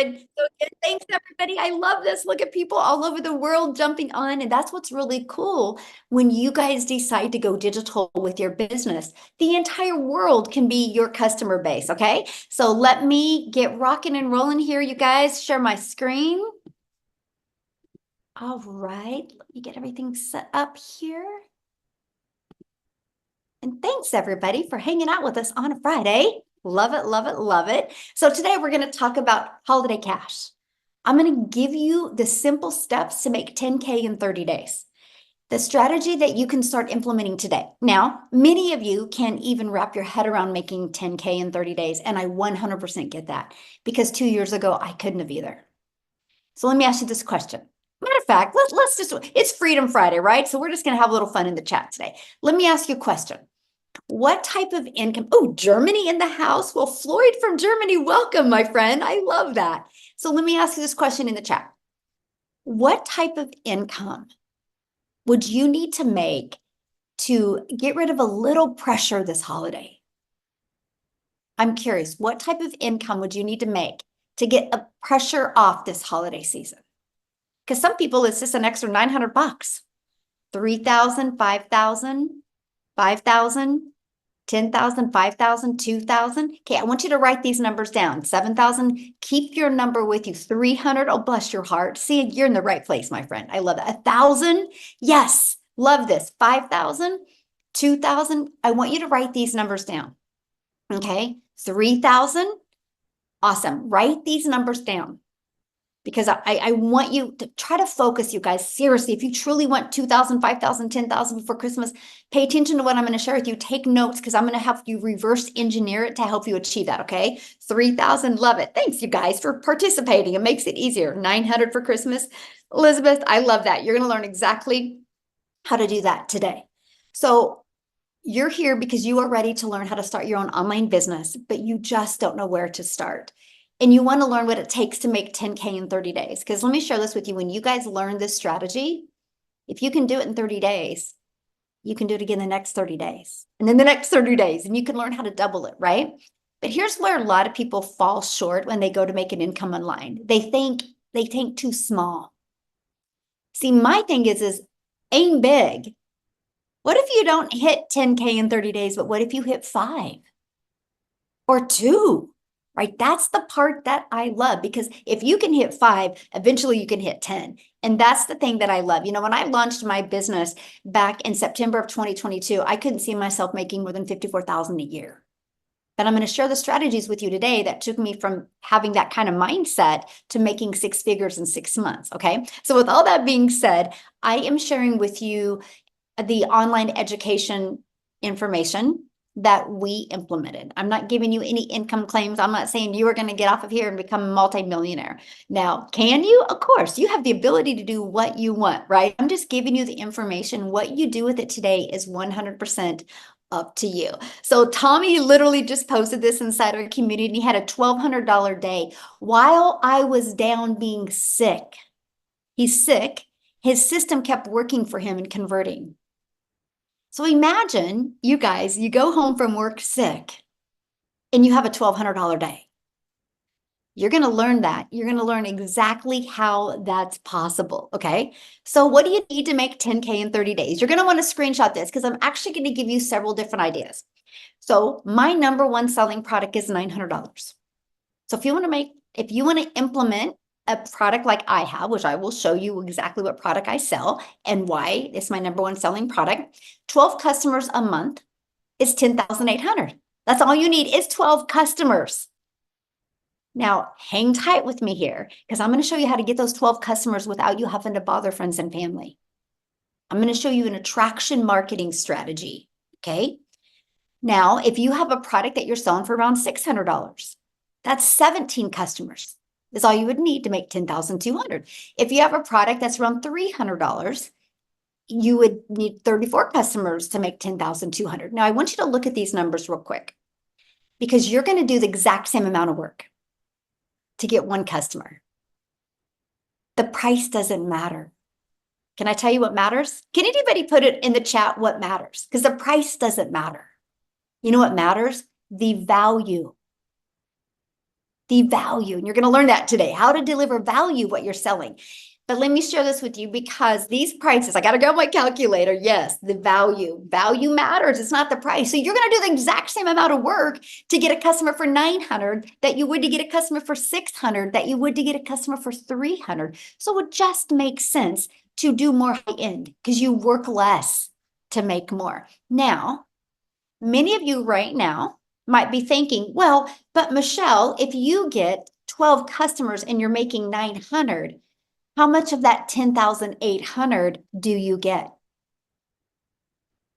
So again, thanks everybody. I love this. Look at people all over the world jumping on. And that's what's really cool when you guys decide to go digital with your business. The entire world can be your customer base. Okay. So let me get rocking and rolling here, you guys. Share my screen. All right. Let me get everything set up here. And thanks everybody for hanging out with us on a Friday. Love it, love it, love it. So today we're going to talk about holiday cash. I'm going to give you the simple steps to make 10K in 30 days. The strategy that you can start implementing today. Now, many of you can't even wrap your head around making 10K in 30 days. And I 100% get that because 2 years ago, I couldn't have either. So let me ask you this question. Matter of fact, let's just, it's Freedom Friday, right? So we're just going to have a little fun in the chat today. Let me ask you a question. What type of income? Oh, Germany in the house. Well, Floyd from Germany, welcome, my friend. I love that. So let me ask you this question in the chat. What type of income would you need to make to get rid of a little pressure this holiday? I'm curious, what type of income would you need to make to get a pressure off this holiday season? Because some people, it's just an extra 900 bucks, 3,000, 5,000, 5,000. 10,000, 5,000, 2,000. Okay, I want you to write these numbers down. 7,000, keep your number with you. 300, oh, bless your heart. See, you're in the right place, my friend. I love that. 1,000, yes, love this. 5,000, 2,000, I want you to write these numbers down. Okay, 3,000, awesome. Write these numbers down. Because I want you to try to focus, you guys. Seriously, if you truly want 2,000, 5,000, 10,000 before Christmas, pay attention to what I'm going to share with you. Take notes because I'm going to help you reverse engineer it to help you achieve that, okay? 3,000, love it. Thanks, you guys, for participating. It makes it easier. 900 for Christmas. Elizabeth, I love that. You're going to learn exactly how to do that today. So you're here because you are ready to learn how to start your own online business, but you just don't know where to start. And you want to learn what it takes to make 10K in 30 days. Because let me share this with you. When you guys learn this strategy, if you can do it in 30 days, you can do it again the next 30 days. And then the next 30 days, and you can learn how to double it, right? But here's where a lot of people fall short when they go to make an income online. They think too small. See, my thing is aim big. What if you don't hit 10K in 30 days, but what if you hit 5 or 2? Right? That's the part that I love because if you can hit 5, eventually you can hit 10. And that's the thing that I love. You know, when I launched my business back in September of 2022, I couldn't see myself making more than 54,000 a year. But I'm going to share the strategies with you today that took me from having that kind of mindset to making 6 figures in 6 months. Okay. So with all that being said, I am sharing with you the online education information that we implemented. I'm not giving you any income claims. I'm not saying you are going to get off of here and become a multimillionaire. Now, can you? Of course, you have the ability to do what you want, right? I'm just giving you the information. What you do with it today is 100% up to you. So Tommy literally just posted this inside our community. He had a $1,200 day while I was down being sick. He's sick. His system kept working for him and converting. So imagine you guys, you go home from work sick and you have a $1,200 day. You're going to learn that. You're going to learn exactly how that's possible. Okay. So what do you need to make 10K in 30 days? You're going to want to screenshot this because I'm actually going to give you several different ideas. So my number one selling product is $900. So if you want to implement a product like I have, which I will show you exactly what product I sell and why it's my number one selling product, 12 customers a month is 10,800. That's all you need is 12 customers. Now, hang tight with me here because I'm going to show you how to get those 12 customers without you having to bother friends and family. I'm going to show you an attraction marketing strategy. Okay. Now, if you have a product that you're selling for around $600, that's 17 customers is all you would need to make 10,200. If you have a product that's around $300, you would need 34 customers to make 10,200. Now, I want you to look at these numbers real quick because you're going to do the exact same amount of work to get one customer. The price doesn't matter. Can I tell you what matters? Can anybody put it in the chat what matters? Because the price doesn't matter. You know what matters? The value. the value. And you're going to learn that today, how to deliver value, what you're selling. But let me share this with you because these prices, I got to go my calculator. Yes, the value matters. It's not the price. So you're going to do the exact same amount of work to get a customer for 900 that you would to get a customer for 600, that you would to get a customer for 300. So it just makes sense to do more high end because you work less to make more. Now, many of you right now might be thinking, well, but Michelle, if you get 12 customers and you're making 900, how much of that 10,800 do you get?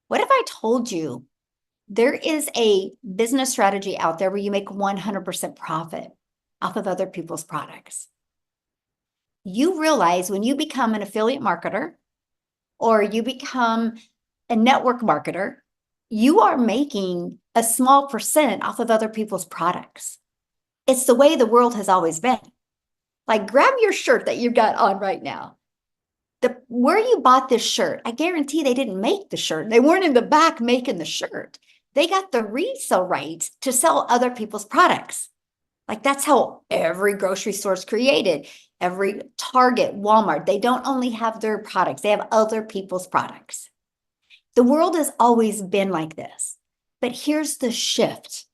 What if I told you there is a business strategy out there where you make 100% profit off of other people's products? You realize when you become an affiliate marketer or you become a network marketer, you are making a small percent off of other people's products. It's the way the world has always been. Like, grab your shirt that you've got on right now. Where you bought this shirt, I guarantee they didn't make the shirt. They weren't in the back making the shirt. They got the resale rights to sell other people's products. Like, that's how every grocery store is created. Every Target, Walmart, they don't only have their products, they have other people's products. The world has always been like this. But here's the shift.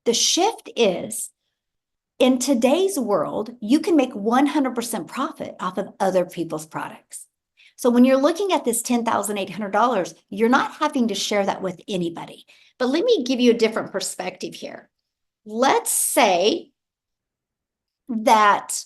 The shift is, in today's world, you can make 100% profit off of other people's products. So when you're looking at this $10,800, you're not having to share that with anybody. But let me give you a different perspective here. Let's say that,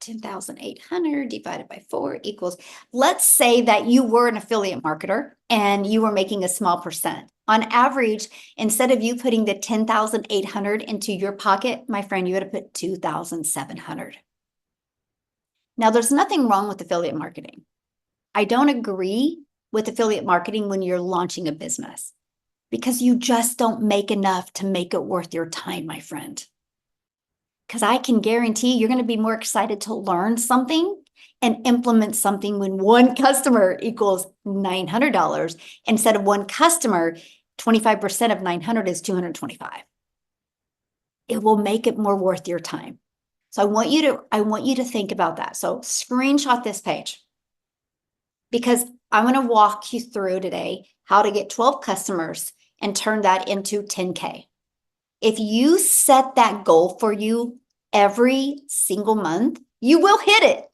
10,800 divided by 4 equals, let's say that you were an affiliate marketer and you were making a small percent. On average, instead of you putting the 10,800 into your pocket, my friend, you would have put 2,700. Now, there's nothing wrong with affiliate marketing. I don't agree with affiliate marketing when you're launching a business because you just don't make enough to make it worth your time, my friend. Because I can guarantee you're going to be more excited to learn something and implement something when one customer equals $900 instead of one customer, 25% of 900 is 225. It will make it more worth your time. So I want you to think about that. So screenshot this page because I'm going to walk you through today how to get 12 customers and turn that into 10K. If you set that goal for you every single month, you will hit it.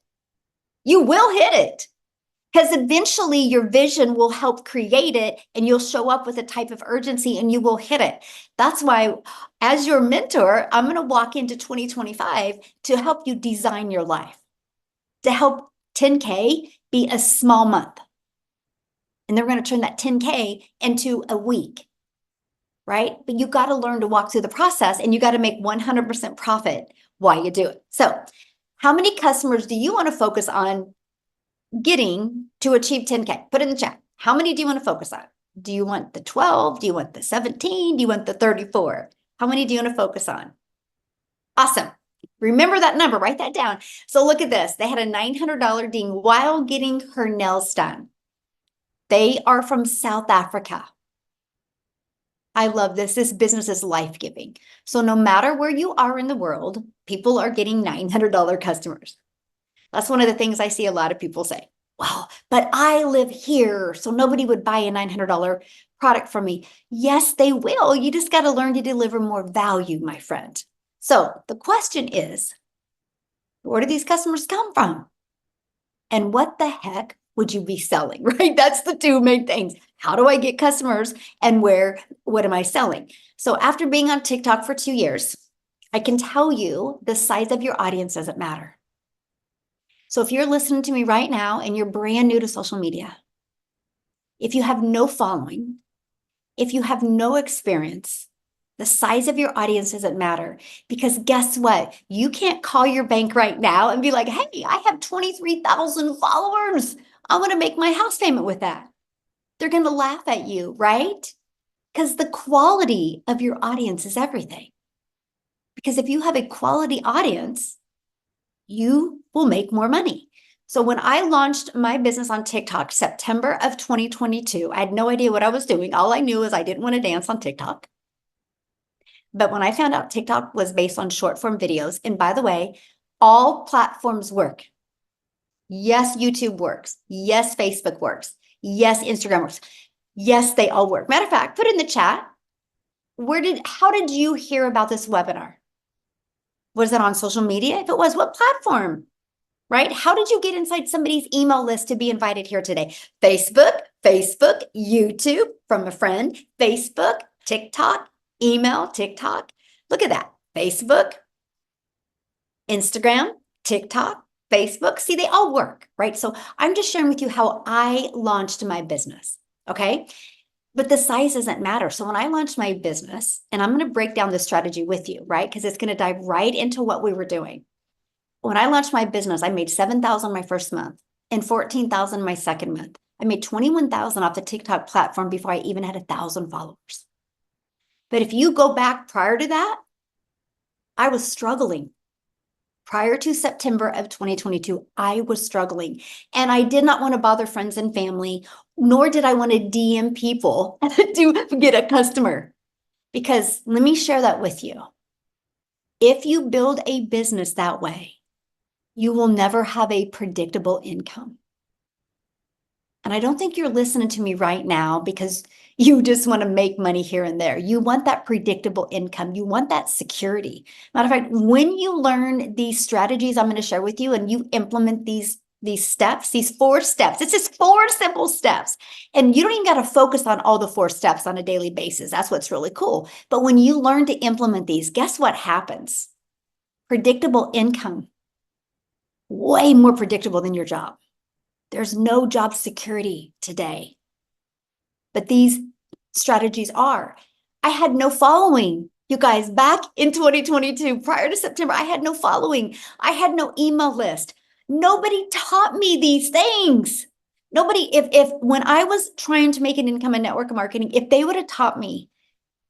You will hit it because eventually your vision will help create it and you'll show up with a type of urgency and you will hit it. That's why, as your mentor, I'm going to walk into 2025 to help you design your life, to help 10K be a small month. And then we're going to turn that 10K into a week. Right? But you got to learn to walk through the process and you got to make 100% profit while you do it. So how many customers do you want to focus on getting to achieve 10K? Put it in the chat. How many do you want to focus on? Do you want the 12? Do you want the 17? Do you want the 34? How many do you want to focus on? Awesome. Remember that number, write that down. So look at this. They had a $900 ding while getting her nails done. They are from South Africa. I love this. This business is life-giving. So no matter where you are in the world, people are getting $900 customers. That's one of the things I see a lot of people say. Well, but I live here, so nobody would buy a $900 product from me. Yes, they will. You just got to learn to deliver more value, my friend. So the question is, where do these customers come from? And what the heck would you be selling, right? That's the two main things. How do I get customers and what am I selling? So after being on TikTok for 2 years, I can tell you the size of your audience doesn't matter. So if you're listening to me right now and you're brand new to social media, if you have no following, if you have no experience, the size of your audience doesn't matter because guess what? You can't call your bank right now and be like, hey, I have 23,000 followers. I want to make my house payment with that. They're going to laugh at you, right? Because the quality of your audience is everything. Because if you have a quality audience, you will make more money. So when I launched my business on TikTok, September of 2022, I had no idea what I was doing. All I knew is I didn't want to dance on TikTok. But when I found out TikTok was based on short form videos, and by the way, all platforms work. Yes, YouTube works. Yes, Facebook works. Yes, Instagram works. Yes, they all work. Matter of fact, put in the chat, how did you hear about this webinar? Was it on social media? If it was, what platform? Right? How did you get inside somebody's email list to be invited here today? Facebook, YouTube from a friend, Facebook, TikTok, email, TikTok. Look at that. Facebook, Instagram, TikTok, Facebook. See, they all work, right? So I'm just sharing with you how I launched my business. Okay. But the size doesn't matter. So when I launched my business, and I'm going to break down the strategy with you, right? Because it's going to dive right into what we were doing. When I launched my business, I made $7,000 my first month and $14,000 my second month. I made $21,000 off the TikTok platform before I even had 1,000 followers. But if you go back prior to that, I was struggling. Prior to September of 2022, I was struggling, and I did not want to bother friends and family, nor did I want to DM people to get a customer. Because let me share that with you. If you build a business that way, you will never have a predictable income. And I don't think you're listening to me right now because you just want to make money here and there. You want that predictable income. You want that security. Matter of fact, when you learn these strategies I'm going to share with you and you implement these steps, these 4 steps, it's just 4 simple steps. And you don't even got to focus on all the 4 steps on a daily basis. That's what's really cool. But when you learn to implement these, guess what happens? Predictable income. Way more predictable than your job. There's no job security today. But these strategies are. I had no following. You guys, back in 2022, prior to September, I had no following. I had no email list. Nobody taught me these things. Nobody, if when I was trying to make an income in network marketing, if they would have taught me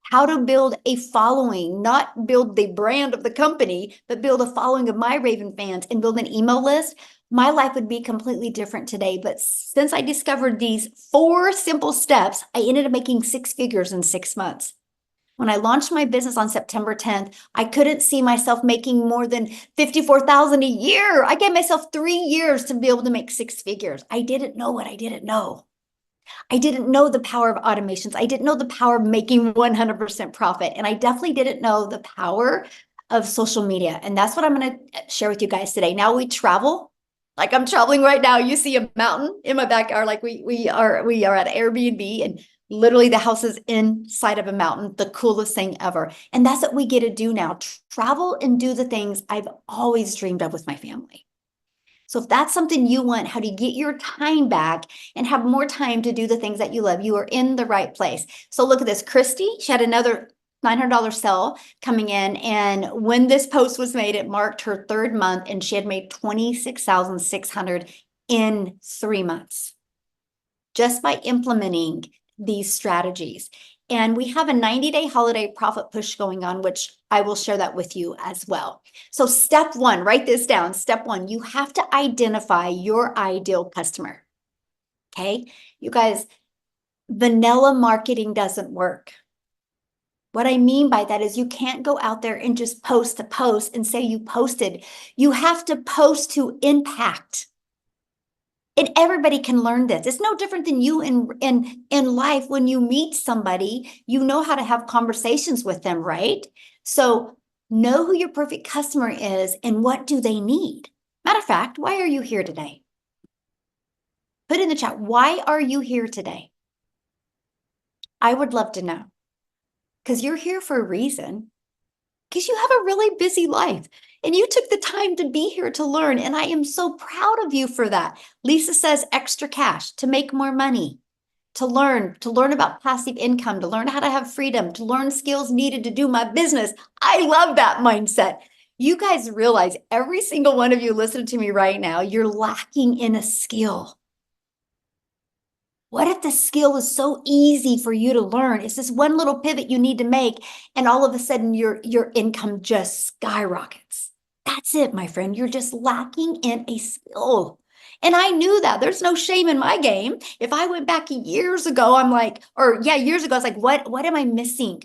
how to build a following, not build the brand of the company, but build a following of my Raven fans and build an email list, my life would be completely different today. But since I discovered these 4 simple steps, I ended up making 6 figures in 6 months. When I launched my business on September 10th, I couldn't see myself making more than $54,000 a year. I gave myself 3 years to be able to make 6 figures. I didn't know what I didn't know. I didn't know the power of automations. I didn't know the power of making 100% profit. And I definitely didn't know the power of social media. And that's what I'm going to share with you guys today. Now we travel. Like I'm traveling right now. You see a mountain in my backyard. Like we are at Airbnb, and literally the house is inside of a mountain, the coolest thing ever. And that's what we get to do now. Travel and do the things I've always dreamed of with my family. So if that's something you want, how to get your time back and have more time to do the things that you love, you are in the right place. So look at this. Christy, she had another $900 sale coming in. And when this post was made, it marked her 3rd month, and she had made $26,600 in 3 months just by implementing these strategies. And we have a 90-day holiday profit push going on, which I will share that with you as well. So step 1, write this down. Step 1, you have to identify your ideal customer. Okay, you guys, vanilla marketing doesn't work. What I mean by that is you can't go out there and just post a post and say you posted. You have to post to impact. And everybody can learn this. It's no different than you in life. When you meet somebody, you know how to have conversations with them, right? So know who your perfect customer is and what do they need. Matter of fact, why are you here today? Put in the chat, why are you here today? I would love to know. Because you're here for a reason. Because you have a really busy life. And you took the time to be here to learn. And I am so proud of you for that. Lisa says extra cash to make more money, to learn about passive income, to learn how to have freedom, to learn skills needed to do my business. I love that mindset. You guys realize every single one of you listening to me right now, you're lacking in a skill. What if the skill is so easy for you to learn? It's this one little pivot you need to make, and all of a sudden your income just skyrockets. That's it, my friend. You're just lacking in a skill. And I knew that. There's no shame in my game. If I went back years ago, years ago, I was like, what am I missing?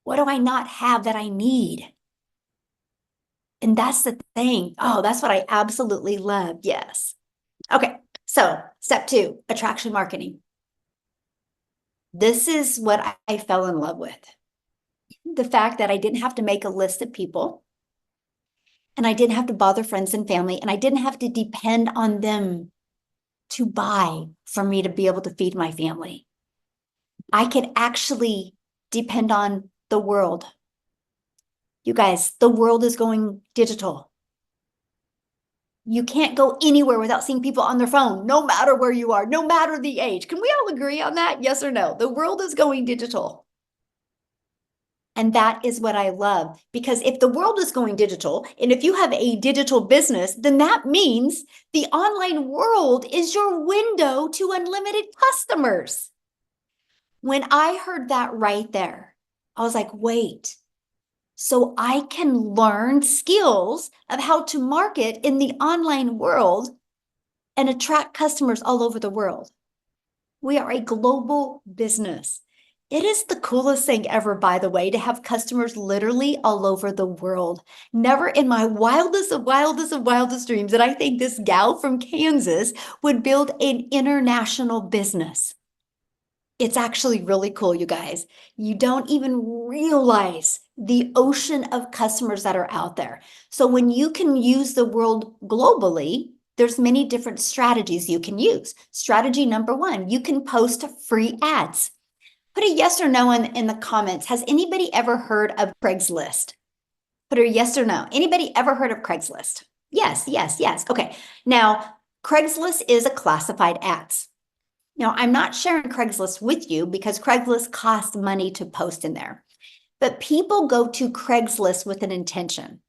What do I not have that I need? And that's the thing. Oh, that's what I absolutely love. Yes. Okay. So, step 2, attraction marketing. This is what I fell in love with. The fact that I didn't have to make a list of people, and I didn't have to bother friends and family, and I didn't have to depend on them to buy for me to be able to feed my family. I could actually depend on the world. You guys, the world is going digital. You can't go anywhere without seeing people on their phone, no matter where you are, no matter the age. Can we all agree on that? Yes or no? The world is going digital. And that is what I love, because if the world is going digital, and if you have a digital business, then that means the online world is your window to unlimited customers. When I heard that right there, I was like, wait, so I can learn skills of how to market in the online world and attract customers all over the world. We are a global business. It is the coolest thing ever, by the way, to have customers literally all over the world. Never in my wildest of wildest of wildest dreams did I think this gal from Kansas would build an international business. It's actually really cool, you guys. You don't even realize the ocean of customers that are out there. So when you can use the world globally, there's many different strategies you can use. Strategy number 1, you can post free ads. Put a yes or no in the comments. Has anybody ever heard of Craigslist? Put a yes or no. Anybody ever heard of Craigslist? Yes, yes, yes. Okay. Now, Craigslist is a classified ads. Now, I'm not sharing Craigslist with you because Craigslist costs money to post in there. But people go to Craigslist with an intention.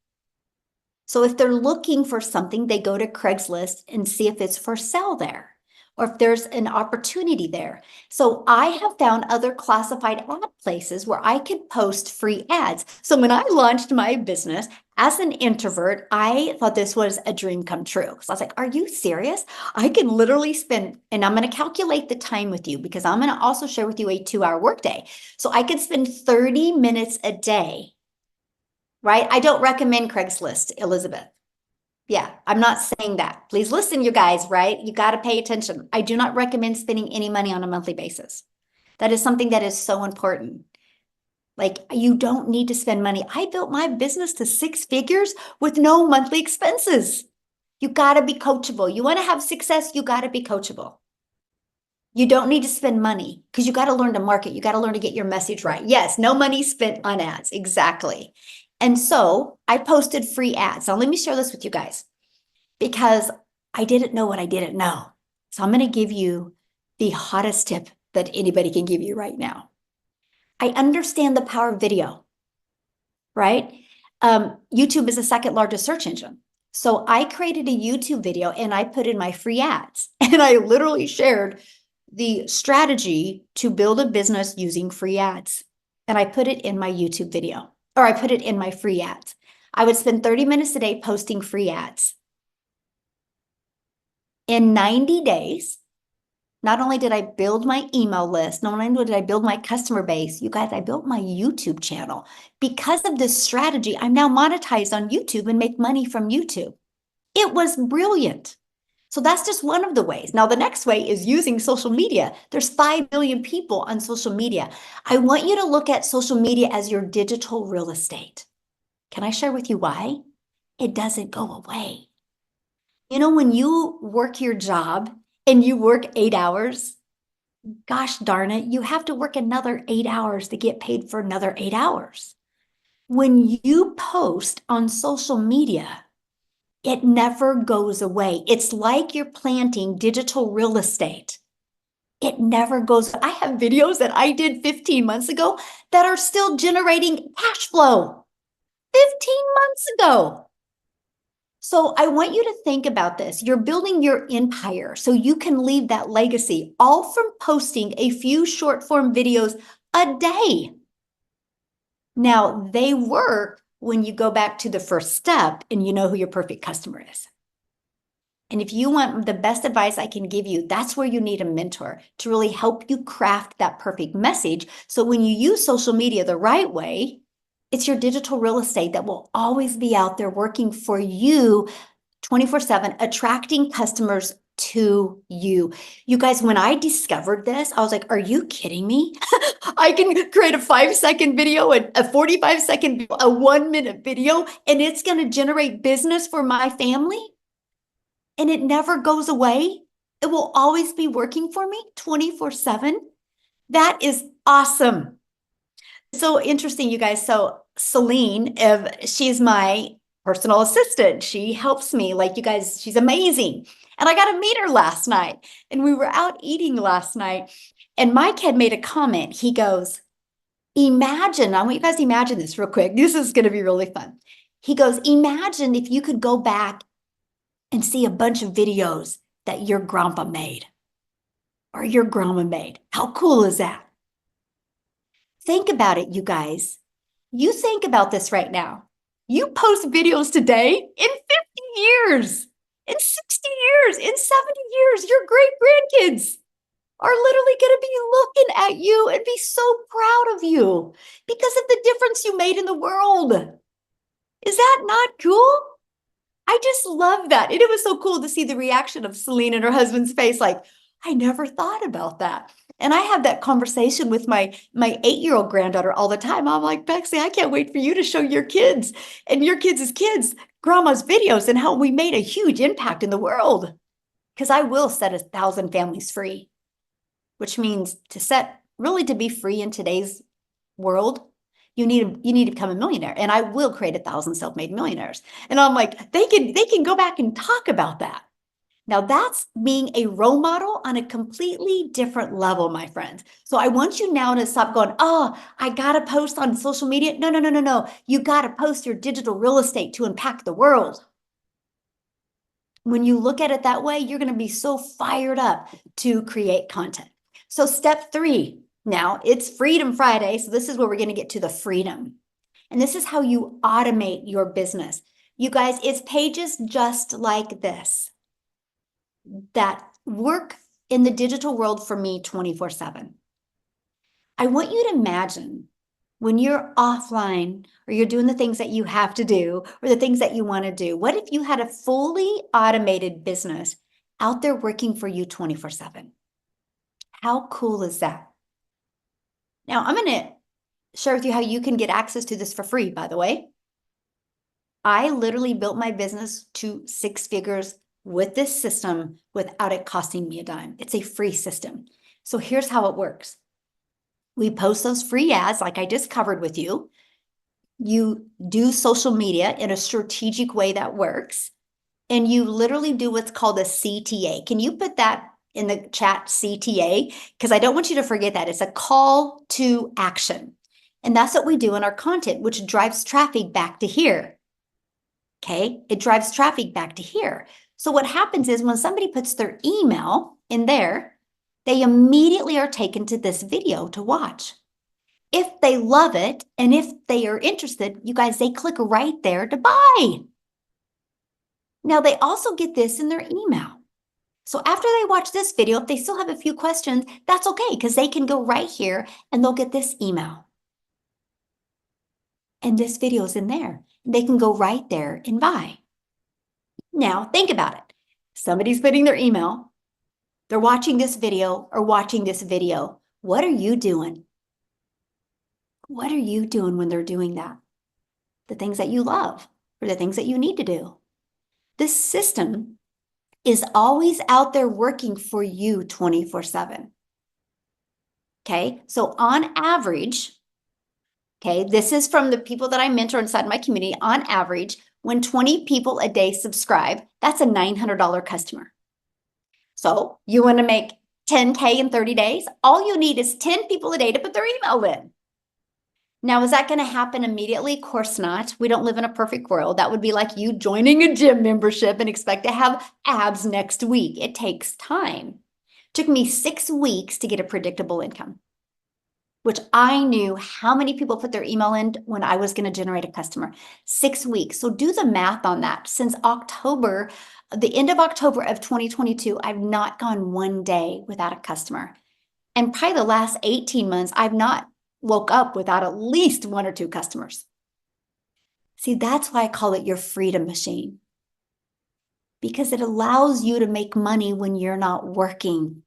So if they're looking for something, they go to Craigslist and see if it's for sale there, or if there's an opportunity there. So I have found other classified ad places where I could post free ads. So when I launched my business as an introvert, I thought this was a dream come true. So I was like, are you serious? I can literally spend, and I'm going to calculate the time with you because I'm going to also share with you a 2-hour workday. So I could spend 30 minutes a day, right? I don't recommend Craigslist, Elizabeth. Yeah, I'm not saying that. Please listen, you guys, right? You got to pay attention. I do not recommend spending any money on a monthly basis. That is something that is so important. Like, you don't need to spend money. I built my business to 6 figures with no monthly expenses. You got to be coachable. You want to have success, you got to be coachable. You don't need to spend money because you got to learn to market. You got to learn to get your message right. Yes, no money spent on ads. Exactly. And so I posted free ads. Now, let me share this with you guys because I didn't know what I didn't know. So I'm going to give you the hottest tip that anybody can give you right now. I understand the power of video, right? YouTube is the second largest search engine. So I created a YouTube video and I put in my free ads and I literally shared the strategy to build a business using free ads. And I put it in my YouTube video, or I put it in my free ads. I would spend 30 minutes a day posting free ads. In 90 days, not only did I build my email list, not only did I build my customer base, you guys, I built my YouTube channel. Because of this strategy, I'm now monetized on YouTube and make money from YouTube. It was brilliant. So that's just one of the ways. Now, the next way is using social media. There's 5 billion people on social media. I want you to look at social media as your digital real estate. Can I share with you why? It doesn't go away. You know, when you work your job and you work 8 hours, gosh darn it, you have to work another 8 hours to get paid for another 8 hours. When you post on social media, it never goes away. It's like you're planting digital real estate. It never goes. I have videos that I did 15 months ago that are still generating cash flow 15 months ago. So I want you to think about this. You're building your empire so you can leave that legacy, all from posting a few short form videos a day. Now, they work when you go back to the first step and you know who your perfect customer is. And if you want the best advice I can give you, that's where you need a mentor to really help you craft that perfect message. So when you use social media the right way, it's your digital real estate that will always be out there working for you 24/7, attracting customers to you. You guys, when I discovered this, I was like, are you kidding me? I can create a 5-second video, a 45-second, a 1-minute video, and it's going to generate business for my family. And it never goes away. It will always be working for me 24/7. That is awesome. So interesting, you guys. So Celine, she's my personal assistant. She helps me. Like, you guys, she's amazing. And I got to meet her last night. And we were out eating last night. And Mike had made a comment. He goes, imagine, I want you guys to imagine this real quick. This is going to be really fun. He goes, imagine if you could go back and see a bunch of videos that your grandpa made or your grandma made. How cool is that? Think about it, you guys. You think about this right now. You post videos today, in 50 years, in 60 years, in 70 years, your great grandkids are literally going to be looking at you and be so proud of you because of the difference you made in the world. Is that not cool? I just love that. And it was so cool to see the reaction of Celine and her husband's face, like, I never thought about that. And I have that conversation with my 8-year-old granddaughter all the time. I'm like, Bexley, I can't wait for you to show your kids and your kids' kids grandma's videos and how we made a huge impact in the world. Because I will set 1,000 families free, which means to be free in today's world, you need to become a millionaire. And I will create 1,000 self-made millionaires. And I'm like, they can go back and talk about that. Now that's being a role model on a completely different level, my friends. So I want you now to stop going, oh, I got to post on social media. No. You got to post your digital real estate to impact the world. When you look at it that way, you're going to be so fired up to create content. So step 3, now it's Freedom Friday. So this is where we're going to get to the freedom. And this is how you automate your business. You guys, it's pages just like this that work in the digital world for me 24/7. I want you to imagine when you're offline or you're doing the things that you have to do or the things that you want to do. What if you had a fully automated business out there working for you 24/7? How cool is that? Now, I'm going to share with you how you can get access to this for free, by the way. I literally built my business to 6 figures with this system without it costing me a dime. It's a free system. So here's how it works. We post those free ads like I just covered with you. You do social media in a strategic way that works. And you literally do what's called a CTA. Can you put that in the chat, CTA? Because I don't want you to forget that. It's a call to action. And that's what we do in our content, which drives traffic back to here. Okay, it drives traffic back to here. So what happens is when somebody puts their email in there, they immediately are taken to this video to watch. If they love it and if they are interested, you guys, they click right there to buy. Now they also get this in their email. So after they watch this video, if they still have a few questions, that's okay because they can go right here and they'll get this email. And this video is in there. They can go right there and buy. Now, think about it. Somebody's putting their email. They're watching this video or watching this video. What are you doing? What are you doing when they're doing that? The things that you love or the things that you need to do. This system is always out there working for you 24/7. Okay, so on average, okay, this is from the people that I mentor inside my community. On average, when 20 people a day subscribe, that's a $900 customer. So you want to make 10K in 30 days? All you need is 10 people a day to put their email in. Now, is that going to happen immediately? Of course not. We don't live in a perfect world. That would be like you joining a gym membership and expect to have abs next week. It takes time. It took me 6 weeks to get a predictable income. which I knew how many people put their email in when I was going to generate a customer. 6 weeks. So do the math on that. Since October, the end of October of 2022, I've not gone one day without a customer. And probably the last 18 months, I've not woke up without at least 1 or 2 customers. See, that's why I call it your freedom machine, because it allows you to make money when you're not working.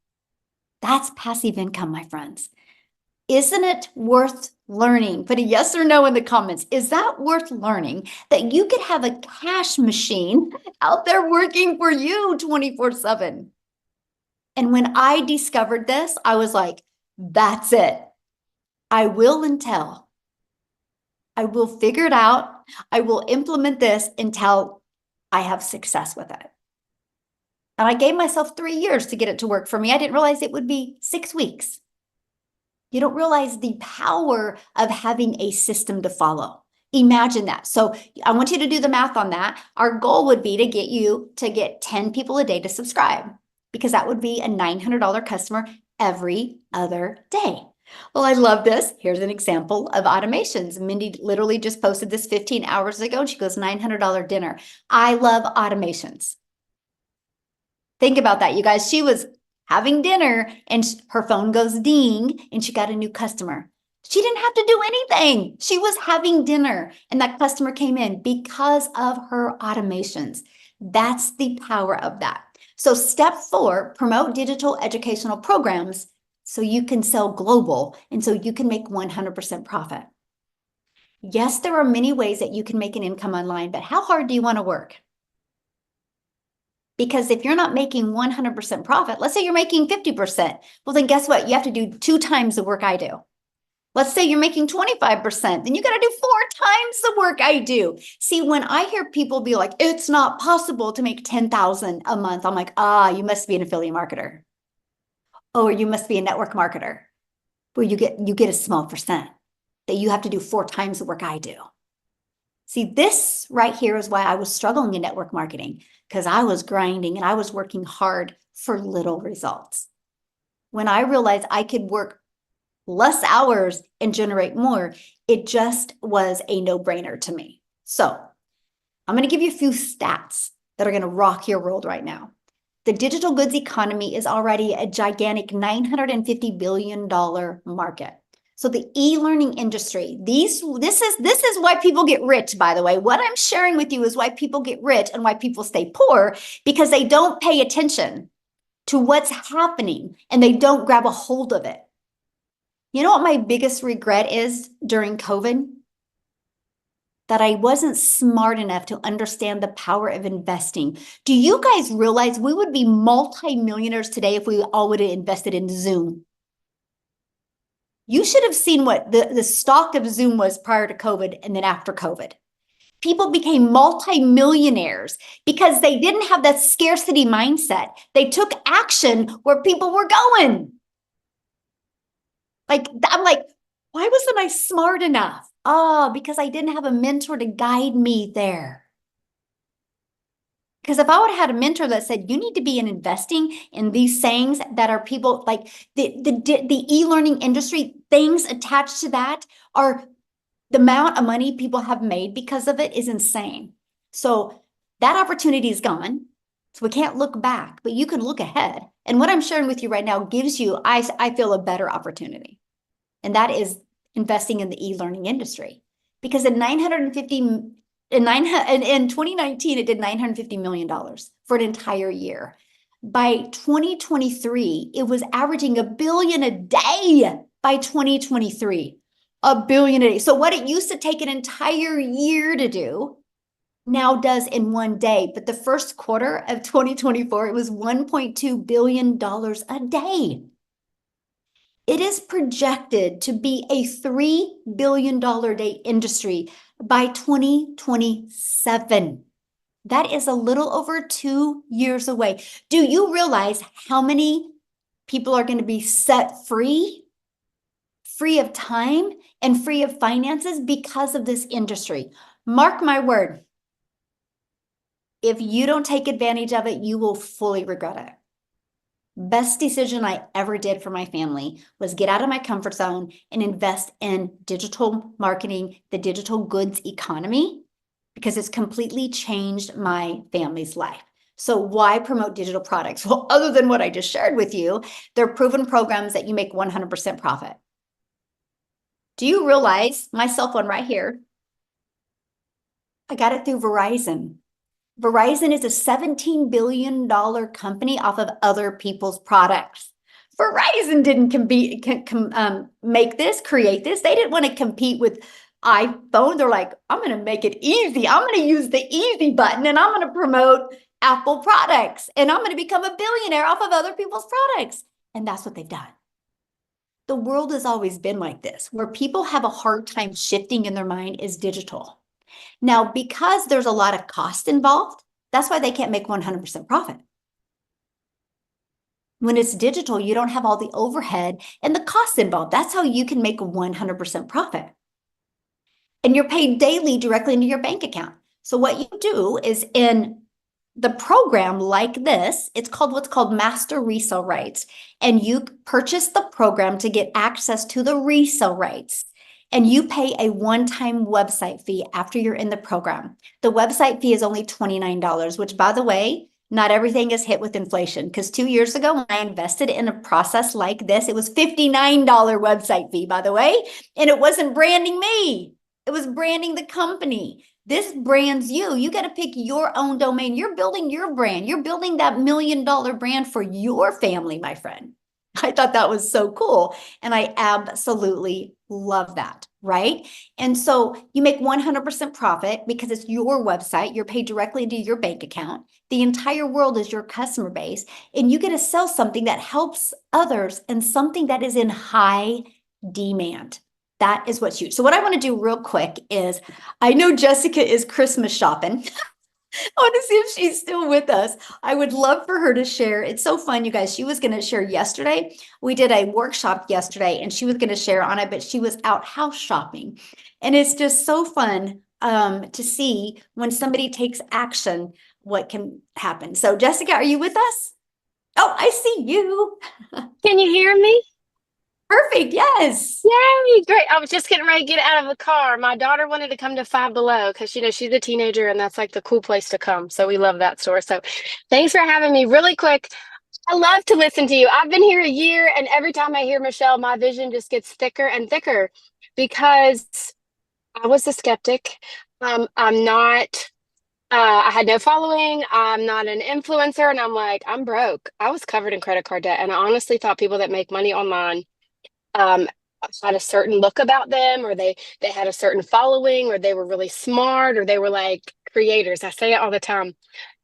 That's passive income, my friends. Isn't it worth learning? Put a yes or no in the comments. Is that worth learning, that you could have a cash machine out there working for you 24/7? And when I discovered this, I was like, that's it. I will until I will figure it out. I will implement this until I have success with it. And I gave myself 3 years to get it to work for me. I didn't realize it would be 6 weeks. You don't realize the power of having a system to follow. Imagine that. So I want you to do the math on that. Our goal would be to get you to get 10 people a day to subscribe, because that would be a $900 customer every other day. Well, I love this. Here's an example of automations. Mindy literally just posted this 15 hours ago, and she goes, $900 dinner. I love automations. Think about that, you guys. She was having dinner and her phone goes ding and she got a new customer. She didn't have to do anything. She was having dinner and that customer came in because of her automations. That's the power of that. So step 4, promote digital educational programs so you can sell global and so you can make 100% profit. Yes, there are many ways that you can make an income online, but how hard do you want to work? Because if you're not making 100% profit, let's say you're making 50%, well, then guess what? You have to do 2 times the work I do. Let's say you're making 25%, then you got to do 4 times the work I do. See, when I hear people be like, it's not possible to make 10,000 a month, I'm like, you must be an affiliate marketer. Or you must be a network marketer, where you get a small percent that you have to do 4 times the work I do. See, this right here is why I was struggling in network marketing, because I was grinding and I was working hard for little results. When I realized I could work less hours and generate more, it just was a no-brainer to me. So I'm going to give you a few stats that are going to rock your world right now. The digital goods economy is already a gigantic $950 billion market. So the e-learning industry, this is why people get rich, by the way. What I'm sharing with you is why people get rich and why people stay poor, because they don't pay attention to what's happening and they don't grab a hold of it. You know what my biggest regret is during COVID? That I wasn't smart enough to understand the power of investing. Do you guys realize we would be multi-millionaires today if we all would have invested in Zoom? You should have seen what the stock of Zoom was prior to COVID and then after COVID. People became multi-millionaires because they didn't have that scarcity mindset. They took action where people were going. I'm like, why wasn't I smart enough? Because I didn't have a mentor to guide me there. Because if I would have had a mentor that said, you need to be investing in these things that are people like the e-learning industry, things attached to that are the amount of money people have made because of it is insane. So that opportunity is gone. So we can't look back, but you can look ahead. And what I'm sharing with you right now gives you, I feel, a better opportunity. And that is investing in the e-learning industry. Because in 2019, it did $950 million for an entire year. By 2023, it was averaging $1 billion a day by 2023. $1 billion a day. So what it used to take an entire year to do now does in one day. But the first quarter of 2024, it was $1.2 billion a day. It is projected to be a $3 billion a day industry by 2027. That is a little over 2 years away. Do you realize how many people are going to be set free of time and free of finances because of this industry? Mark my word. If you don't take advantage of it, you will fully regret it. Best decision I ever did for my family was get out of my comfort zone and invest in digital marketing, the digital goods economy, because it's completely changed my family's life. So why promote digital products? Well, other than what I just shared with you, they're proven programs that you make 100% profit. Do you realize my cell phone right here? I got it through Verizon. Verizon is a $17 billion company off of other people's products. Verizon didn't create this. They didn't want to compete with iPhone. They're like, I'm going to make it easy. I'm going to use the easy button and I'm going to promote Apple products and I'm going to become a billionaire off of other people's products. And that's what they've done. The world has always been like this. Where people have a hard time shifting in their mind is digital. Now, because there's a lot of cost involved, that's why they can't make 100% profit. When it's digital, you don't have all the overhead and the costs involved. That's how you can make 100% profit. And you're paid daily directly into your bank account. So what you do is in the program like this, it's called what's called master resale rights. And you purchase the program to get access to the resale rights. And you pay a one-time website fee after you're in the program. The website fee is only $29, which, by the way, not everything is hit with inflation. Because 2 years ago, when I invested in a process like this, it was $59 website fee, by the way. And it wasn't branding me. It was branding the company. This brands you. You got to pick your own domain. You're building your brand. You're building that $1 million brand for your family, my friend. I thought that was so cool. And I absolutely love that, right? And so you make 100% profit because it's your website. You're paid directly into your bank account. The entire world is your customer base. And you get to sell something that helps others and something that is in high demand. That is what's huge. So what I want to do real quick is, I know Jessica is Christmas shopping. I want to see if she's still with us. I would love for her to share. It's so fun, you guys. She was going to share yesterday. We did a workshop yesterday and she was going to share on it, but she was out house shopping. And it's just so fun to see when somebody takes action, what can happen. So Jessica, are you with us? Oh, I see you. Can you hear me? Perfect. Yes. Yay, great. I was just getting ready to get out of the car. My daughter wanted to come to Five Below because, she's a teenager and that's like the cool place to come. So we love that store. So thanks for having me. Really quick, I love to listen to you. I've been here a year and every time I hear Michelle, my vision just gets thicker and thicker because I was a skeptic. I'm not, I had no following. I'm not an influencer. And I'm like, I'm broke. I was covered in credit card debt. And I honestly thought people that make money online um, had a certain look about them, or they had a certain following, or they were really smart, or they were like creators. I say it all the time.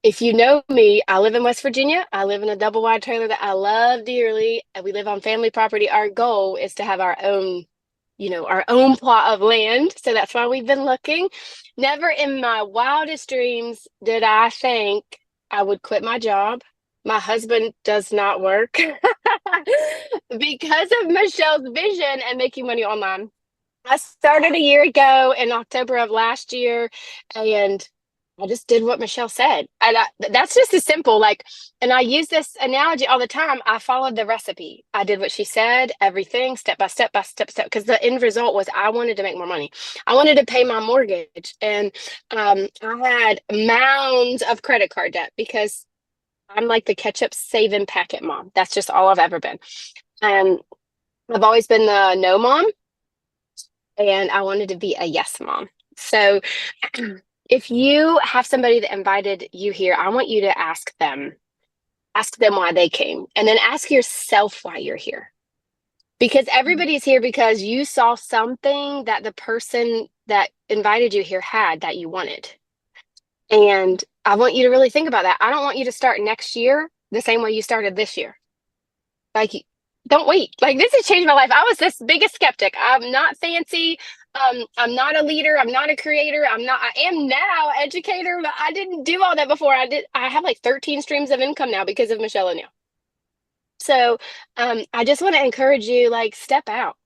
If you know me, I live in West Virginia. I live in a double wide trailer that I love dearly, and we live on family property. Our goal is to have our own, our own plot of land. So that's why we've been looking. Never in my wildest dreams did I think I would quit my job. My husband does not work because of Michelle's vision and making money online. I started a year ago in October of last year, and I just did what Michelle said. And that's just as simple. And I use this analogy all the time. I followed the recipe. I did what she said, everything step by step by step, because the end result was I wanted to make more money. I wanted to pay my mortgage. And I had mounds of credit card debt because I'm like the ketchup saving packet mom. That's just all I've ever been. And I've always been the no mom, and I wanted to be a yes mom. So if you have somebody that invited you here, I want you to ask them why they came, and then ask yourself why you're here. Because everybody's here because you saw something that the person that invited you here had that you wanted. And I want you to really think about that. I don't want you to start next year the same way you started this year. Like, don't wait. Like, this has changed my life. I was this biggest skeptic. I'm not fancy. I'm not a leader. I'm not a creator. I am now educator, but I didn't do all that before. I have like 13 streams of income now because of Michelle and you. So I just want to encourage you, like, step out.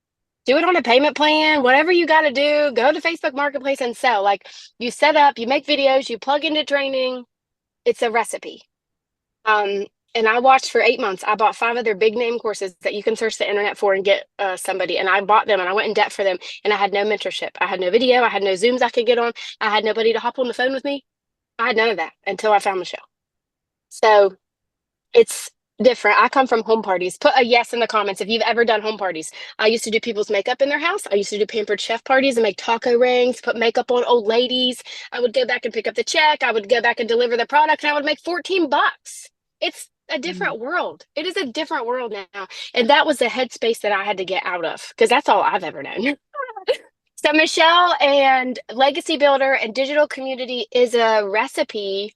Do it on a payment plan, whatever you got to do. Go to Facebook Marketplace and sell. Like, you set up, you make videos, you plug into training. It's a recipe. And I watched for 8 months. I bought 5 of their big name courses that you can search the internet for and get somebody. And I bought them and I went in debt for them. And I had no mentorship. I had no video. I had no Zooms I could get on. I had nobody to hop on the phone with me. I had none of that until I found Michelle. So it's different. I come from home parties. Put a yes in the comments if you've ever done home parties. I used to do people's makeup in their house. I used to do pampered chef parties and make taco rings, put makeup on old ladies. I would go back and pick up the check. I would go back and deliver the product and I would make 14 bucks. It's a different world. It is a different world now. And that was the headspace that I had to get out of because that's all I've ever known. So Michelle and Legacy Builder and digital community is a recipe,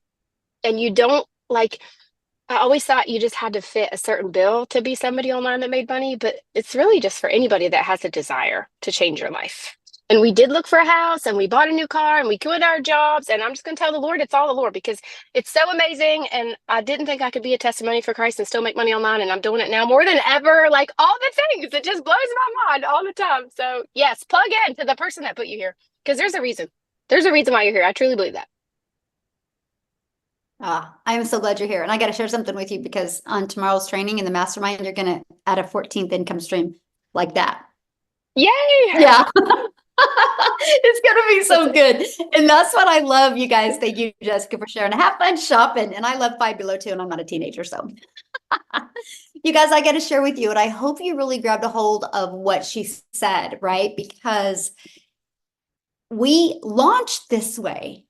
and you don't like I always thought you just had to fit a certain bill to be somebody online that made money, but it's really just for anybody that has a desire to change your life. And we did look for a house and we bought a new car and we quit our jobs. And I'm just going to tell the Lord, it's all the Lord because it's so amazing. And I didn't think I could be a testimony for Christ and still make money online. And I'm doing it now more than ever. Like all the things, it just blows my mind all the time. So, yes, plug in to the person that put you here because there's a reason. There's a reason why you're here. I truly believe that. I am so glad you're here. And I got to share something with you because on tomorrow's training in the mastermind, you're going to add a 14th income stream like that. Yay! Yeah. It's going to be so good. And that's what I love, you guys. Thank you, Jessica, for sharing. Have fun shopping. And I love Five Below too, and I'm not a teenager. So you guys, I got to share with you. And I hope you really grabbed a hold of what she said, right? Because we launched this way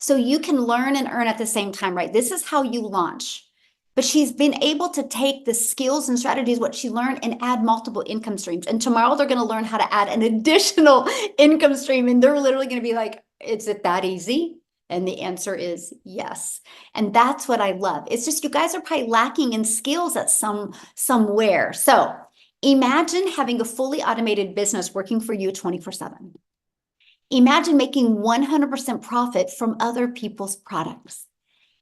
so you can learn and earn at the same time, right? This is how you launch. But she's been able to take the skills and strategies, what she learned, and add multiple income streams. And tomorrow they're going to learn how to add an additional income stream. And they're literally going to be like, is it that easy? And the answer is yes. And that's what I love. It's just you guys are probably lacking in skills at somewhere. So imagine having a fully automated business working for you 24/7. Imagine making 100% profit from other people's products.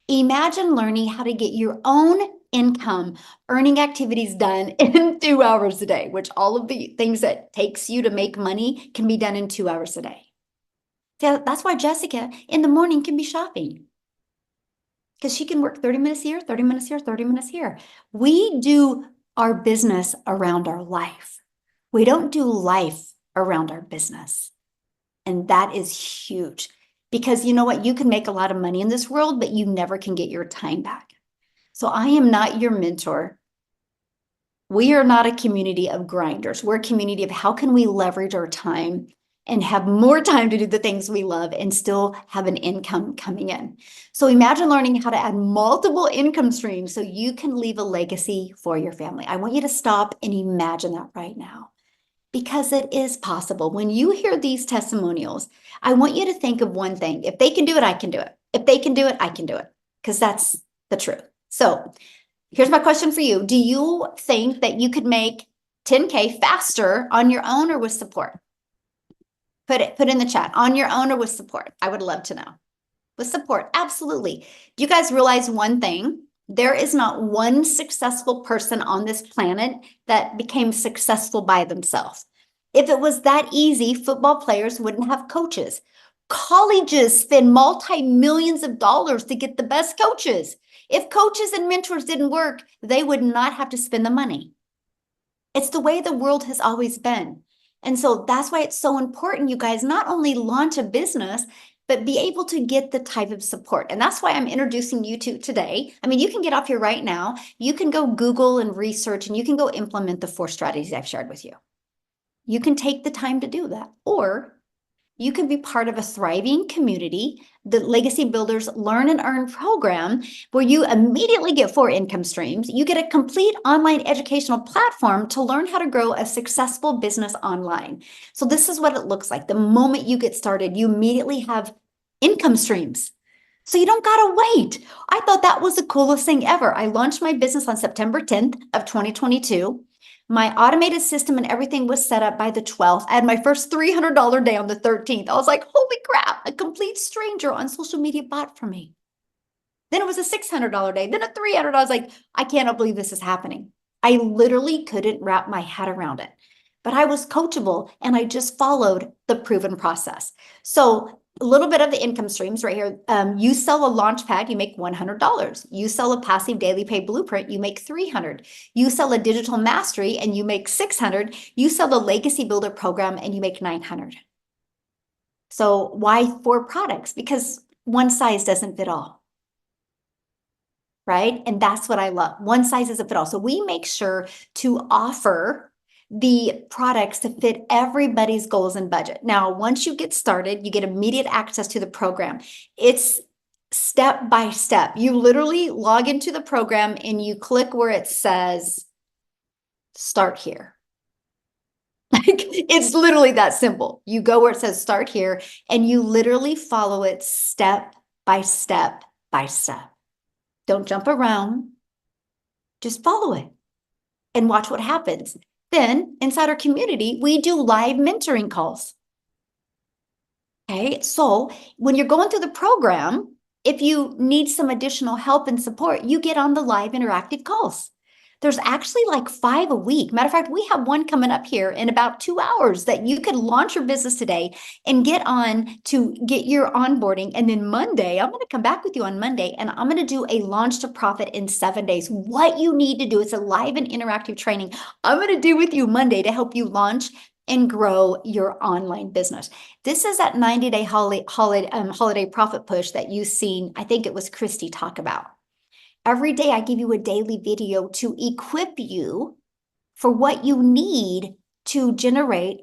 Imagine learning how to get your own income earning activities done in 2 hours a day, which all of the things that takes you to make money can be done in 2 hours a day. So that's why Jessica in the morning can be shopping because she can work 30 minutes here, 30 minutes here, 30 minutes here. We do our business around our life. We don't do life around our business. And that is huge because you know what? You can make a lot of money in this world, but you never can get your time back. So I am not your mentor. We are not a community of grinders. We're a community of how can we leverage our time and have more time to do the things we love and still have an income coming in. So imagine learning how to add multiple income streams so you can leave a legacy for your family. I want you to stop and imagine that right now. Because it is possible. When you hear these testimonials, I want you to think of one thing. If they can do it, I can do it. If they can do it, I can do it. Because that's the truth. So here's my question for you. Do you think that you could make 10K faster on your own or with support? Put in the chat. On your own or with support? I would love to know. With support, absolutely. Do you guys realize one thing? There is not one successful person on this planet that became successful by themselves. If it was that easy, football players wouldn't have coaches. Colleges spend multi-millions of dollars to get the best coaches. If coaches and mentors didn't work, they would not have to spend the money. It's the way the world has always been. And so that's why it's so important, you guys, not only launch a business, but be able to get the type of support. And that's why I'm introducing you to today. I mean, you can get off here right now. You can go Google and research, and you can go implement the 4 strategies I've shared with you. You can take the time to do that, or you can be part of a thriving community, the Legacy Builders Learn and Earn program, where you immediately get 4 income streams. You get a complete online educational platform to learn how to grow a successful business online. So this is what it looks like. The moment you get started, you immediately have income streams. So you don't gotta wait. I thought that was the coolest thing ever. I launched my business on September 10th of 2022. My automated system and everything was set up by the 12th. I had my first $300 day on the 13th. I was like, holy crap, a complete stranger on social media bought for me. Then it was a $600 day, then a $300. I was like, I cannot believe this is happening. I literally couldn't wrap my head around it. But I was coachable and I just followed the proven process. So a little bit of the income streams right here. You sell a launch pad, you make $100. You sell a passive daily pay blueprint, you make $300. You sell a digital mastery and you make $600. You sell the legacy builder program and you make $900. So why 4 products? Because one size doesn't fit all. Right? And that's what I love. One size doesn't fit all. So we make sure to offer the products to fit everybody's goals and budget. Now, once you get started, you get immediate access to the program. It's step by step. You literally log into the program and you click where it says start here. Like, it's literally that simple. You go where it says start here and you literally follow it step by step by step. Don't jump around. Just follow it and watch what happens. Then inside our community, we do live mentoring calls. Okay, so when you're going through the program, if you need some additional help and support, you get on the live interactive calls. There's actually like 5 a week. Matter of fact, we have one coming up here in about 2 hours that you could launch your business today and get on to get your onboarding. And then Monday, I'm going to come back with you on Monday and I'm going to do a launch to profit in 7 days. What you need to do, it's a live and interactive training I'm going to do with you Monday to help you launch and grow your online business. This is that 90-day holiday profit push that you've seen. I think it was Christy talk about. Every day I give you a daily video to equip you for what you need to generate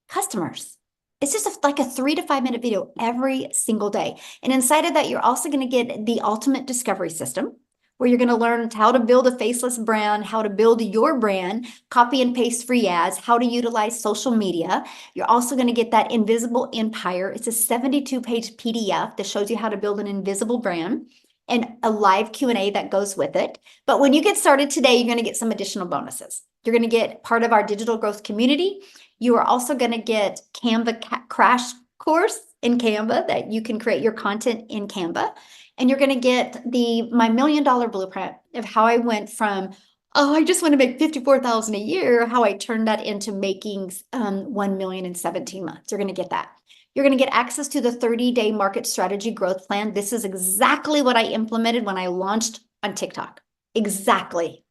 customers. It's just like a 3 to 5 minute video every single day. And inside of that, you're also going to get the ultimate discovery system, where you're going to learn how to build a faceless brand, how to build your brand, copy and paste free ads, how to utilize social media. You're also going to get that invisible empire. It's a 72-page PDF that shows you how to build an invisible brand and a live Q&A that goes with it. But when you get started today, you're going to get some additional bonuses. You're going to get part of our digital growth community. You are also going to get Canva crash course in Canva that you can create your content in Canva. And you're going to get my $1 million blueprint of how I went from, oh, I just want to make $54,000 a year, how I turned that into making 1 million in 17 months. You're going to get that. You're going to get access to the 30-day market strategy growth plan. This is exactly what I implemented when I launched on TikTok. Exactly.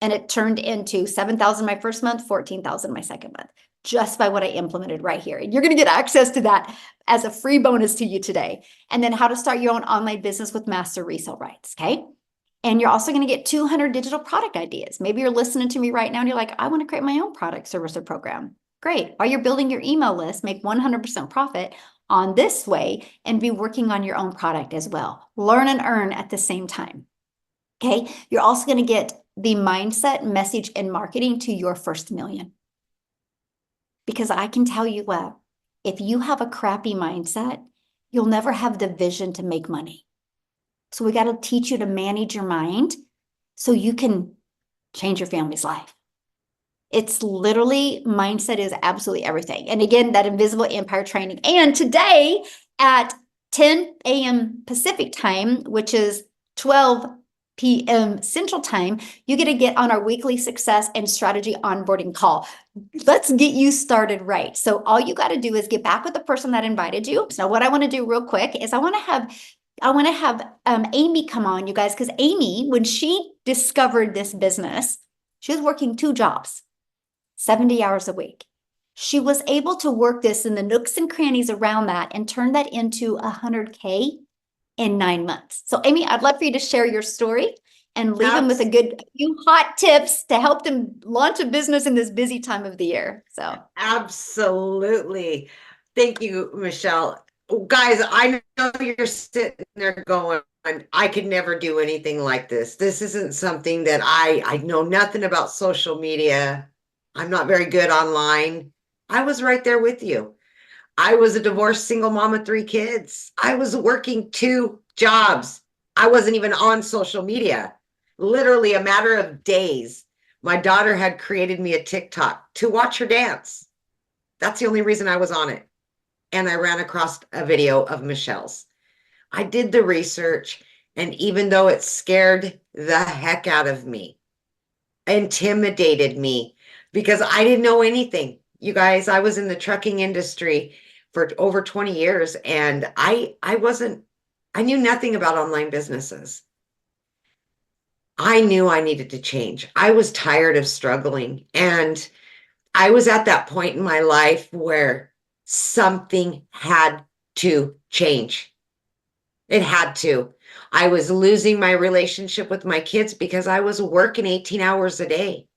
And it turned into 7,000 my first month, 14,000 my second month, just by what I implemented right here. And you're going to get access to that as a free bonus to you today. And then how to start your own online business with master resale rights. Okay. And you're also going to get 200 digital product ideas. Maybe you're listening to me right now and you're like, I want to create my own product, service, or program. Great. While you're building your email list, make 100% profit on this way and be working on your own product as well. Learn and earn at the same time. Okay. You're also going to get the mindset, message, and marketing to your first million. Because I can tell you what, if you have a crappy mindset, you'll never have the vision to make money. So we got to teach you to manage your mind so you can change your family's life. It's literally, mindset is absolutely everything. And again, that invisible empire training. And today at 10 a.m. Pacific time, which is 12 p.m. Central time, you get to get on our weekly success and strategy onboarding call. Let's get you started right. So all you got to do is get back with the person that invited you. So what I want to do real quick is I want to have Amy come on, you guys, because Amy, when she discovered this business, she was working 2 jobs, 70 hours a week. She was able to work this in the nooks and crannies around that and turn that into 100K in 9 months. So Amy, I'd love for you to share your story and leave them with a few hot tips to help them launch a business in this busy time of the year. So absolutely. Thank you, Michelle. Guys, I know you're sitting there going, I could never do anything like this. This isn't something that I know nothing about social media. I'm not very good online. I was right there with you. I was a divorced single mom of 3 kids. I was working 2 jobs. I wasn't even on social media. Literally a matter of days, my daughter had created me a TikTok to watch her dance. That's the only reason I was on it. And I ran across a video of Michelle's. I did the research, and even though it scared the heck out of me, intimidated me, because I didn't know anything. You guys, I was in the trucking industry for over 20 years. And I knew nothing about online businesses. I knew I needed to change. I was tired of struggling. And I was at that point in my life where something had to change. It had to. I was losing my relationship with my kids because I was working 18 hours a day.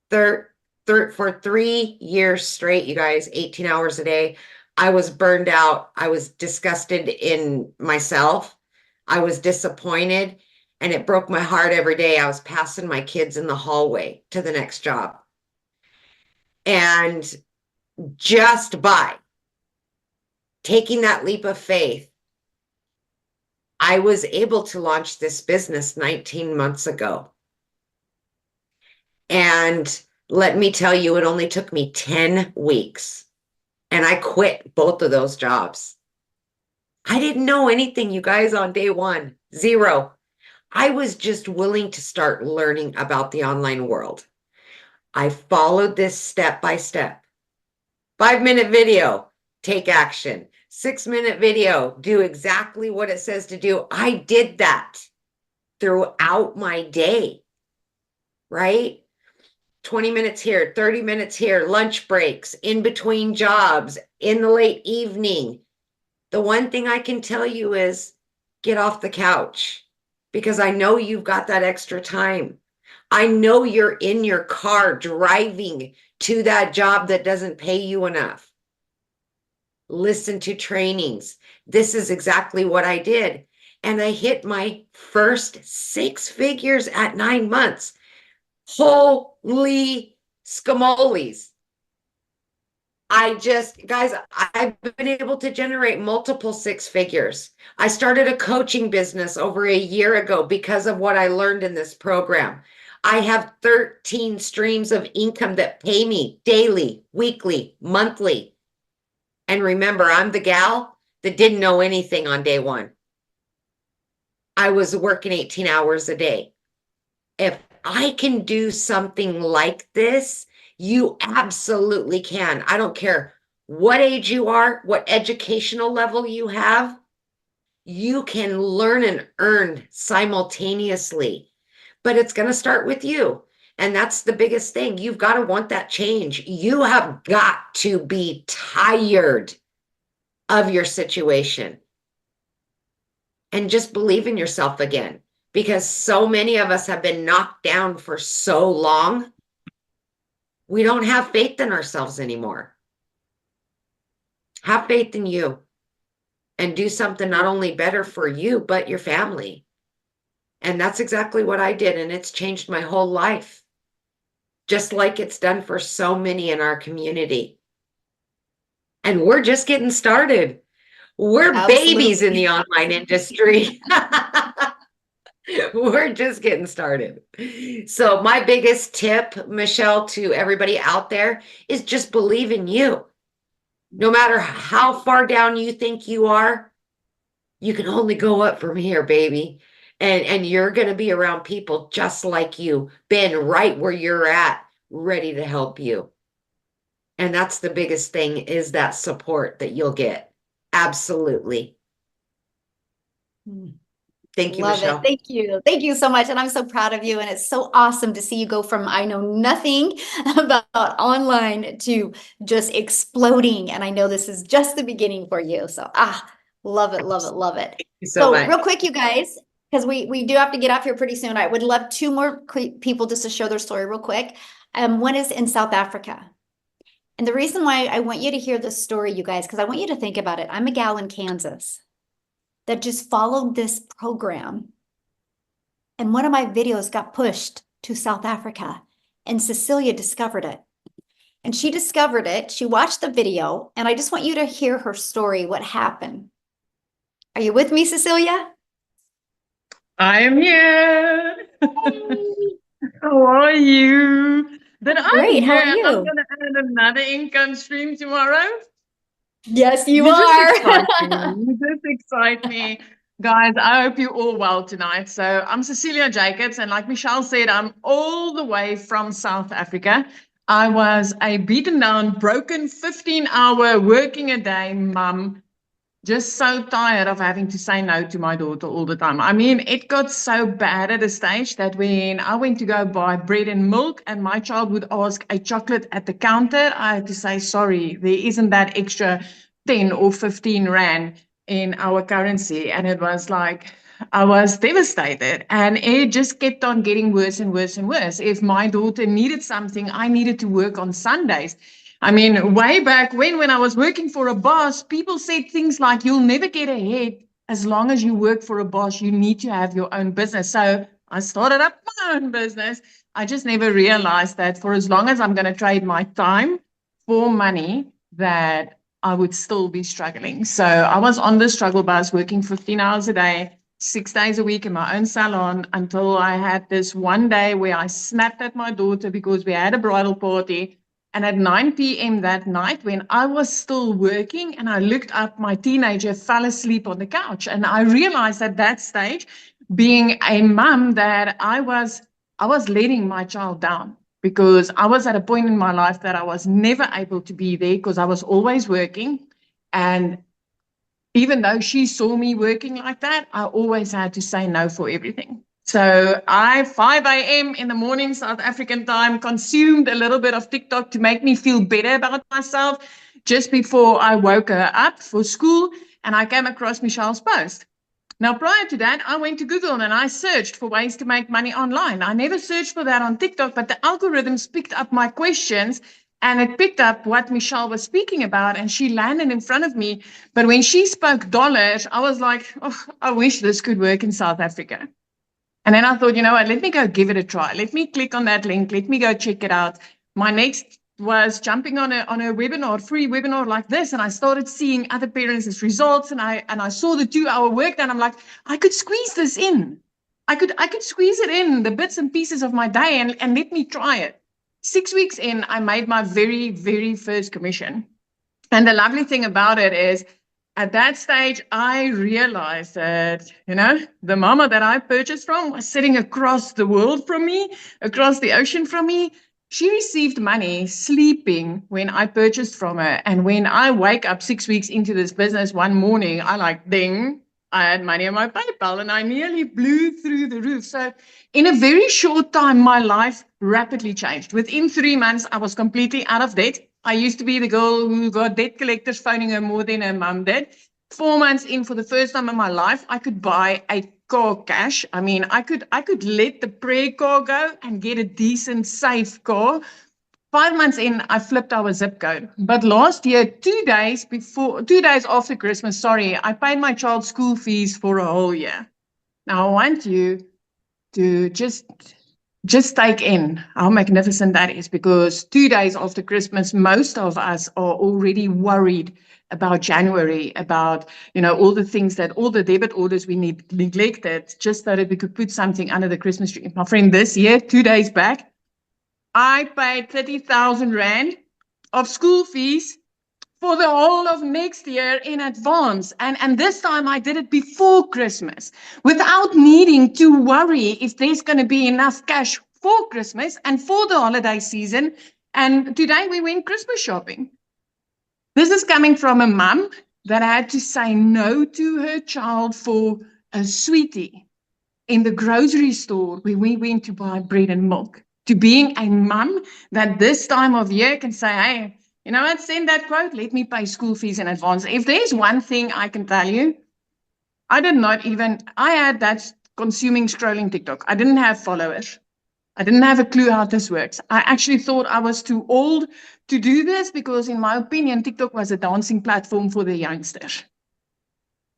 For 3 years straight, you guys, 18 hours a day. I was burned out. I was disgusted in myself. I was disappointed, and it broke my heart every day. I was passing my kids in the hallway to the next job. And just by taking that leap of faith, I was able to launch this business 19 months ago. And let me tell you, it only took me 10 weeks. And I quit both of those jobs. I didn't know anything, you guys, on day one. Zero. I was just willing to start learning about the online world. I followed this step by step. 5-minute video, take action. 6-minute video, do exactly what it says to do. I did that throughout my day, right? 20 minutes here, 30 minutes here, lunch breaks, in between jobs, in the late evening. The one thing I can tell you is get off the couch, because I know you've got that extra time. I know you're in your car driving to that job that doesn't pay you enough. Listen to trainings. This is exactly what I did. And I hit my first 6 figures at 9 months. Holy scamoles. Guys, I've been able to generate multiple 6 figures. I started a coaching business over a year ago because of what I learned in this program. I have 13 streams of income that pay me daily, weekly, monthly. And remember, I'm the gal that didn't know anything on day one. I was working 18 hours a day. If I can do something like this, you absolutely can. I don't care what age you are, what educational level you have, you can learn and earn simultaneously. But it's going to start with you. And that's the biggest thing. You've got to want that change. You have got to be tired of your situation and just believe in yourself again, because so many of us have been knocked down for so long. We don't have faith in ourselves anymore. Have faith in you and do something not only better for you, but your family. And that's exactly what I did. And it's changed my whole life, just like it's done for so many in our community. And we're just getting started. We're Absolutely. babies in the online industry. We're just getting started. So my biggest tip, Michelle, to everybody out there is just believe in you. No matter how far down you think you are, you can only go up from here, baby. And you're going to be around people just like you, been right where you're at, ready to help you. And that's the biggest thing, is that support that you'll get. Absolutely. Thank you, Love Michelle. it. Thank you. Thank you so much. And I'm so proud of you. And it's so awesome to see you go from I know nothing about online to just exploding. And I know this is just the beginning for you. So love it, love it, love it. Thank you so much. Real quick, you guys, because we do have to get off here pretty soon. I would love 2 more people just to share their story real quick. One is in South Africa. And the reason why I want you to hear this story, you guys, because I want you to think about it. I'm a gal in Kansas that just followed this program. And one of my videos got pushed to South Africa, and Cecilia discovered it. And she discovered it. She watched the video, and I just want you to hear her story, what happened. Are you with me, Cecilia? I am here. How are you? Then I'm Great. How here. are you? I'm going to add another income stream tomorrow. Yes, you just are. excite me. You just excite me. Guys, I hope you're all well tonight. So I'm Cecilia Jacobs, and like Michelle said, I'm all the way from South Africa. I was a beaten down, broken 15-hour working a day mum, just so tired of having to say no to my daughter all the time. I mean, it got so bad at a stage that when I went to go buy bread and milk and my child would ask a chocolate at the counter, I had to say, sorry, there isn't that extra 10 or 15 rand in our currency. And it was like, I was devastated, and it just kept on getting worse and worse and worse. If my daughter needed something, I needed to work on Sundays. I mean, way back when I was working for a boss, people said things like, you'll never get ahead as long as you work for a boss. You need to have your own business. So I started up my own business. I just never realized that for as long as I'm going to trade my time for money, that I would still be struggling. So I was on the struggle bus working 15 hours a day, 6 days a week in my own salon, until I had this one day where I snapped at my daughter because we had a bridal party. And at 9 p.m. that night, when I was still working and I looked up, my teenager fell asleep on the couch. And I realized at that stage, being a mom, that I was letting my child down, because I was at a point in my life that I was never able to be there because I was always working. And even though she saw me working like that, I always had to say no for everything. So I, 5 a.m. in the morning, South African time, consumed a little bit of TikTok to make me feel better about myself just before I woke her up for school. And I came across Michelle's post. Now, prior to that, I went to Google and I searched for ways to make money online. I never searched for that on TikTok, but the algorithms picked up my questions and it picked up what Michelle was speaking about, and she landed in front of me. But when she spoke dollars, I was like, oh, I wish this could work in South Africa. And then I thought, you know what, let me go give it a try. Let me click on that link. Let me go check it out. My next was jumping on a webinar, free webinar like this, and I started seeing other parents' results, and I saw the 2-hour work, and I'm like, I could squeeze this in. I could squeeze it in, the bits and pieces of my day, and let me try it. 6 weeks in, I made my very, very first commission. And the lovely thing about it is, at that stage, I realized that, you know, the mama that I purchased from was sitting across the world from me, across the ocean from me. She received money sleeping when I purchased from her. And when I wake up 6 weeks into this business one morning, I like, ding, I had money on my PayPal and I nearly blew through the roof. So in a very short time, my life rapidly changed. Within 3 months, I was completely out of debt. I used to be the girl who got debt collectors phoning her more than her mum did. 4 months in, for the first time in my life, I could buy a car cash. I mean, I could let the prayer car go and get a decent, safe car. 5 months in, I flipped our zip code. But last year, 2 days after Christmas, I paid my child's school fees for a whole year. Now I want you to just take in how magnificent that is, because 2 days after Christmas, most of us are already worried about January, about, you know, all the things that, all the debit orders we neglected just so that we could put something under the Christmas tree. My friend, this year, 2 days back, I paid 30,000 Rand of school fees for the whole of next year in advance. And this time I did it before Christmas without needing to worry if there's going to be enough cash for Christmas and for the holiday season. And today we went Christmas shopping. This is coming from a mum that had to say no to her child for a sweetie in the grocery store where we went to buy bread and milk, to being a mum that this time of year can say, hey, you know what, send that quote, let me pay school fees in advance. If there's one thing I can tell you, I had that consuming scrolling TikTok. I didn't have followers. I didn't have a clue how this works. I actually thought I was too old to do this because, in my opinion, TikTok was a dancing platform for the youngsters.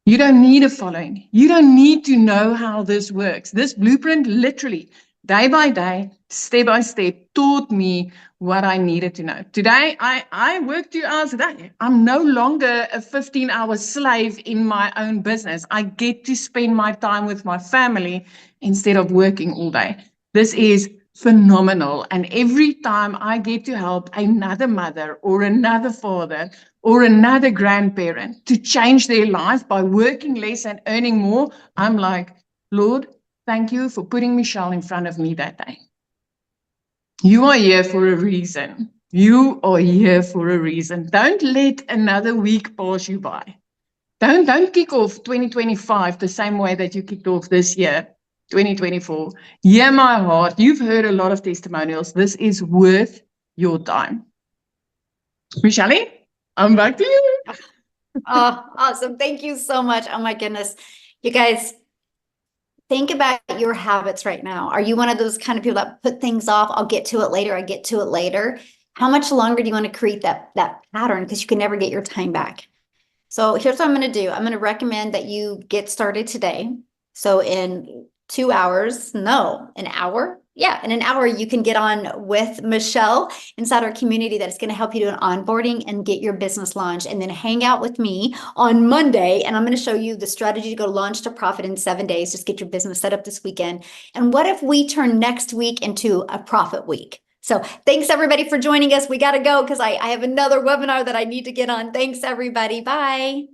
You don't need a following. You don't need to know how this works. This blueprint literally, day by day, step by step, taught me what I needed to know. Today, I work 2 hours a day. I'm no longer a 15-hour slave in my own business. I get to spend my time with my family instead of working all day. This is phenomenal. And every time I get to help another mother or another father or another grandparent to change their life by working less and earning more, I'm like, Lord, thank you for putting Michelle in front of me that day. You are here for a reason. You are here for a reason. Don't let another week pass you by. Don't kick off 2025 the same way that you kicked off this year, 2024. Hear my heart. You've heard a lot of testimonials. This is worth your time. Michelle, I'm back to you. Oh, awesome. Thank you so much. Oh my goodness. You guys, think about your habits right now. Are you one of those kind of people that put things off? I'll get to it later. I get to it later. How much longer do you want to create that pattern? Because you can never get your time back. So here's what I'm going to do. I'm going to recommend that you get started today. So in 2 hours, no, an hour. Yeah, in an hour, you can get on with Michelle inside our community that's going to help you do an onboarding and get your business launched. And then hang out with me on Monday. And I'm going to show you the strategy to go launch to profit in 7 days. Just get your business set up this weekend. And what if we turn next week into a profit week? So thanks everybody for joining us. We got to go because I have another webinar that I need to get on. Thanks everybody. Bye.